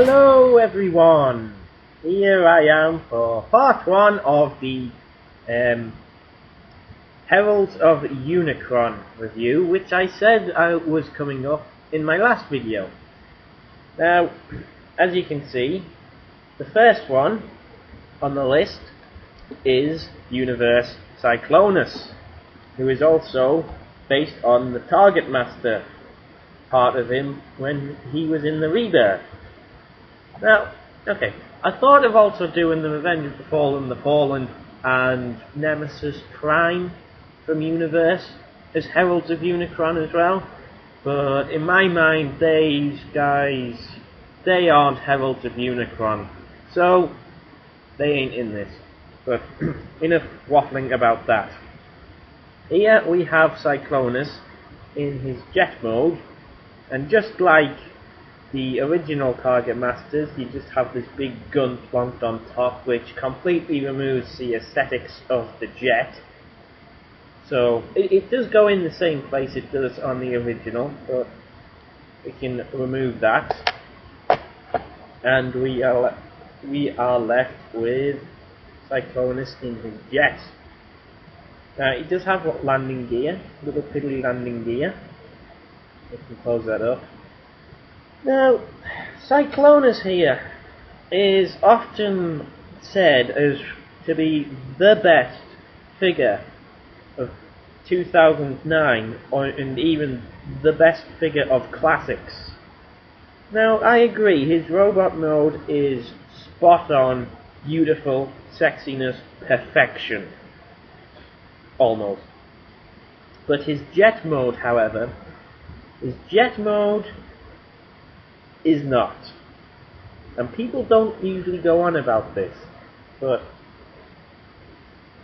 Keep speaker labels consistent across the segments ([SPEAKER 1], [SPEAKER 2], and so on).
[SPEAKER 1] Hello everyone! Here I am for part 1 of the Heralds of Unicron review, which I said was coming up in my last video. Now, as you can see, the first one on the list is Universe Cyclonus, who is also based on the Target Master part of him when he was in the Rebirth. Now, okay, I thought of also doing the Revenge of the Fallen, and Nemesis Prime from Universe as Heralds of Unicron as well, but in my mind these guys, they aren't Heralds of Unicron, so they ain't in this. But enough waffling about that. Here we have Cyclonus in his jet mode, and just like the original Target Masters, you just have this big gun plonked on top, which completely removes the aesthetics of the jet. So it does go in the same place it does on the original, but we can remove that, and we are left with Cyclonus in his jet. He does have landing gear, little piddly landing gear. We can close that up. Now, Cyclonus here is often said as to be the best figure of 2009, and even the best figure of classics. Now, I agree, his robot mode is spot on, beautiful, sexiness, perfection. Almost. But his jet mode, however, is not. And people don't usually go on about this, but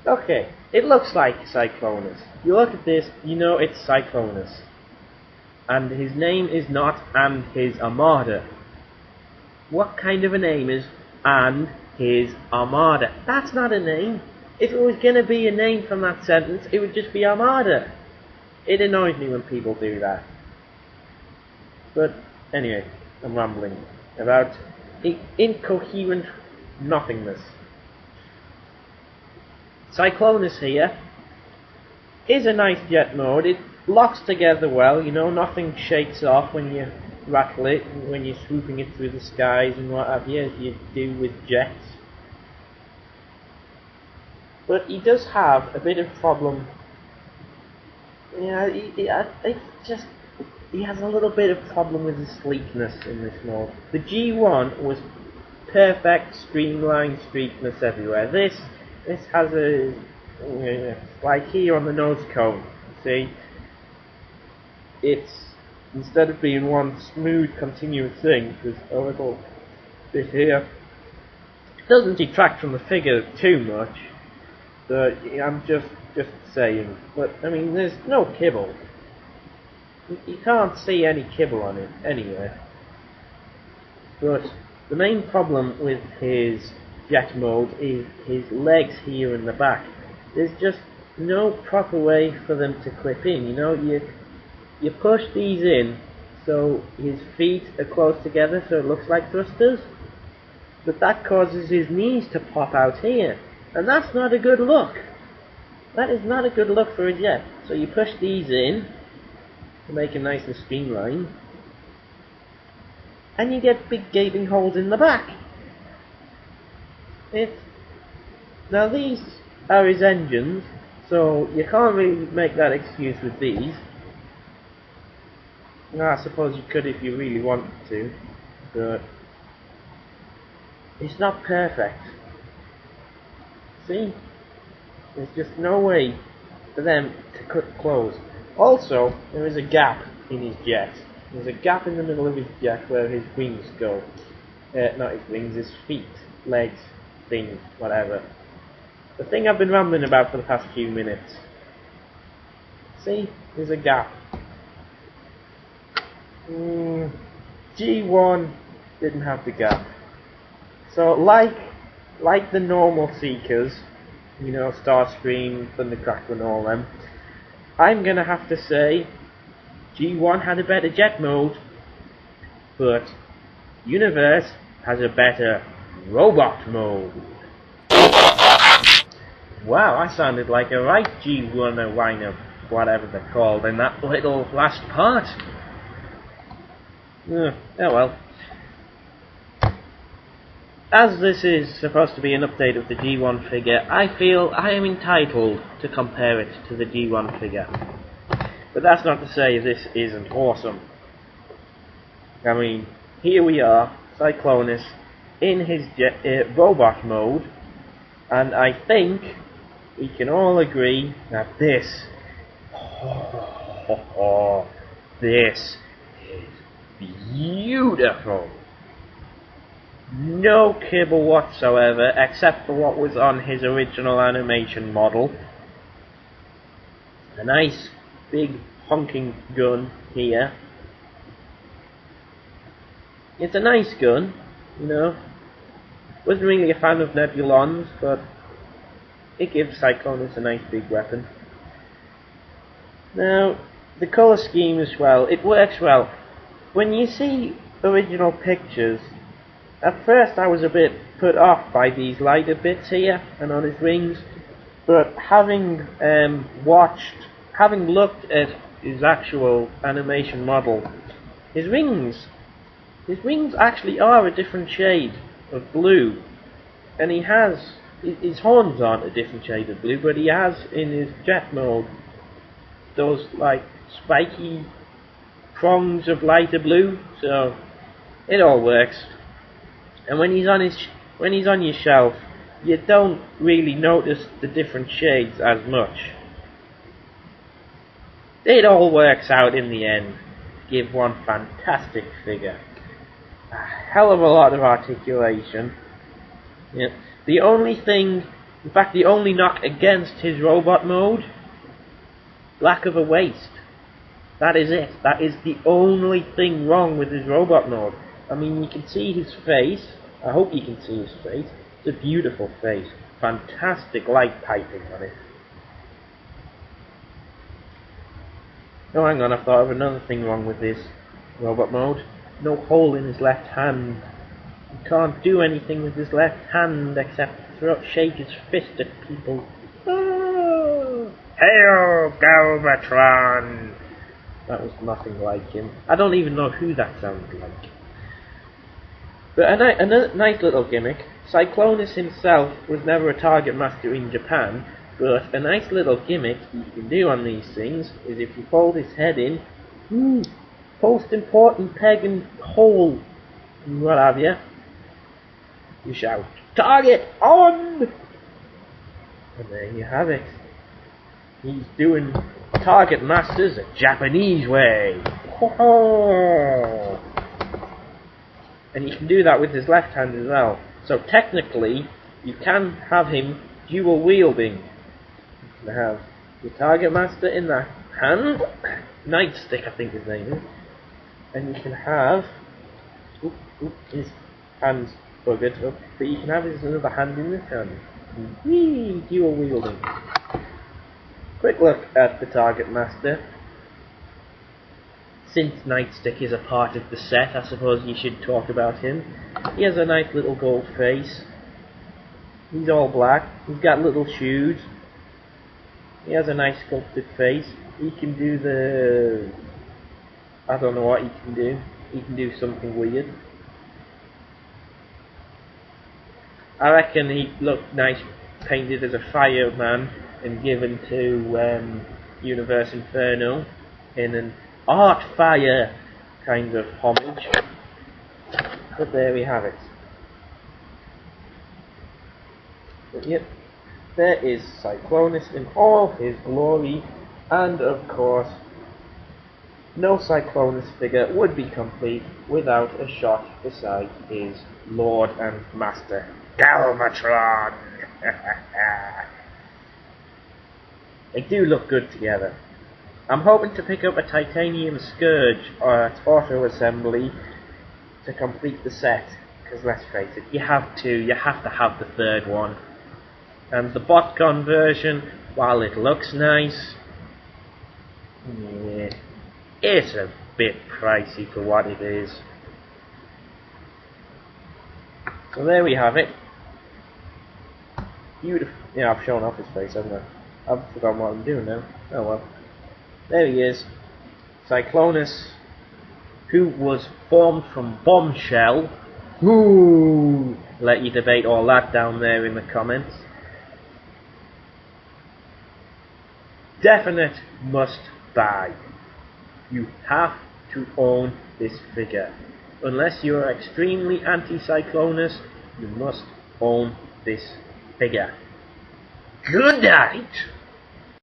[SPEAKER 1] okay, it looks like Cyclonus. You look at this, you know it's Cyclonus. And his name is not "and his armada." What kind of a name is "and his armada"? That's not a name. If it was going to be a name from that sentence, it would just be Armada. It annoys me when people do that. But anyway, I'm rambling about incoherent nothingness. Cyclonus here is a nice jet mode. It locks together well, you know, nothing shakes off when you rattle it, when you're swooping it through the skies and what have you, as you do with jets. But he does have a bit of problem. Yeah, he has a little bit of problem with the sleekness in this mode. The G1 was perfect, streamlined sleekness everywhere. This has a like here on the nose cone. See, it's instead of being one smooth, continuous thing, there's a little bit here. It doesn't detract from the figure too much. But I'm just saying. But I mean, there's no kibble. You can't see any kibble on it anywhere. But the main problem with his jet mode is his legs here in the back. There's just no proper way for them to clip in. You know, you push these in so his feet are close together, so it looks like thrusters. But that causes his knees to pop out here. And that's not a good look. That is not a good look for a jet. So you push these in to make them nice and streamlined, and you get big gaping holes in the back. Now these are his engines, so you can't really make that excuse with these. Now, I suppose you could if you really wanted to, but it's not perfect. See? There's just no way for them to cut close. Also, there is a gap in his jet. There's a gap in the middle of his jet where his wings go. Not his wings, his feet, legs, things, whatever. The thing I've been rambling about for the past few minutes. See? There's a gap. G1 didn't have the gap. So like the normal Seekers, you know, Starscream, Thundercracker and all them, I'm gonna have to say G1 had a better jet mode, but Universe has a better robot mode. Wow, I sounded like a right G1 whiner, whatever they're called, in that little last part. Oh well. As this is supposed to be an update of the G1 figure, I feel I am entitled to compare it to the G1 figure. But that's not to say this isn't awesome. I mean, here we are, Cyclonus, in his robot mode, and I think we can all agree that this is beautiful. No kibble whatsoever, except for what was on his original animation model. A nice big honking gun here. It's a nice gun, you know. Wasn't really a fan of Nebulons, but it gives Cyclonus a nice big weapon. Now, the colour scheme as well, it works well. When you see original pictures, at first I was a bit put off by these lighter bits here and on his wings, but having looked at his actual animation model, his wings actually are a different shade of blue, and his horns aren't a different shade of blue, but he has in his jet mode those like spiky prongs of lighter blue, so it all works. And when he's on your shelf, you don't really notice the different shades as much. It all works out in the end. Give one fantastic figure. A hell of a lot of articulation. Yeah. The only knock against his robot mode, lack of a waist. That is it. That is the only thing wrong with his robot mode. I mean, you can see his face. I hope you can see his face. It's a beautiful face. Fantastic light piping on it. Oh, hang on, I thought of another thing wrong with this robot mode. No hole in his left hand. He can't do anything with his left hand except shake his fist at people. Oh, hail, Galvatron! That was nothing like him. I don't even know who that sounded like. But a nice little gimmick. Cyclonus himself was never a target master in Japan, but a nice little gimmick you can do on these things is if you fold his head in, post important peg and hole, and what have you, you shout, "Target on!" And there you have it. He's doing target masters a Japanese way. And you can do that with his left hand as well. So technically, you can have him dual wielding. You can have your target master in the hand, Nightstick I think his name is, and you can have his hand's buggered up, but you can have his other hand in this hand. Whee! Dual wielding. Quick look at the target master. Since Nightstick is a part of the set, I suppose you should talk about him. He has a nice little gold face. He's all black. He's got little shoes. He has a nice sculpted face. He can do the... I don't know what he can do. He can do something weird. I reckon he'd look nice painted as a fireman and given to Universe Inferno in an Art Fire kind of homage. But there we have it. But yep, there is Cyclonus in all his glory, and of course, no Cyclonus figure would be complete without a shot beside his Lord and Master, Galvatron! They do look good together. I'm hoping to pick up a titanium Scourge at auto assembly to complete the set, because let's face it, you have to have the third one. And the botcon version, while it looks nice, yeah, it's a bit pricey for what it is. So there we have it. Beautiful. Yeah, I've shown off his face, haven't I? I've forgotten what I'm doing now. Oh well. There he is. Cyclonus, who was formed from Bombshell. Ooh! Let you debate all that down there in the comments. Definite must buy. You have to own this figure. Unless you are extremely anti-Cyclonus, you must own this figure. Good night!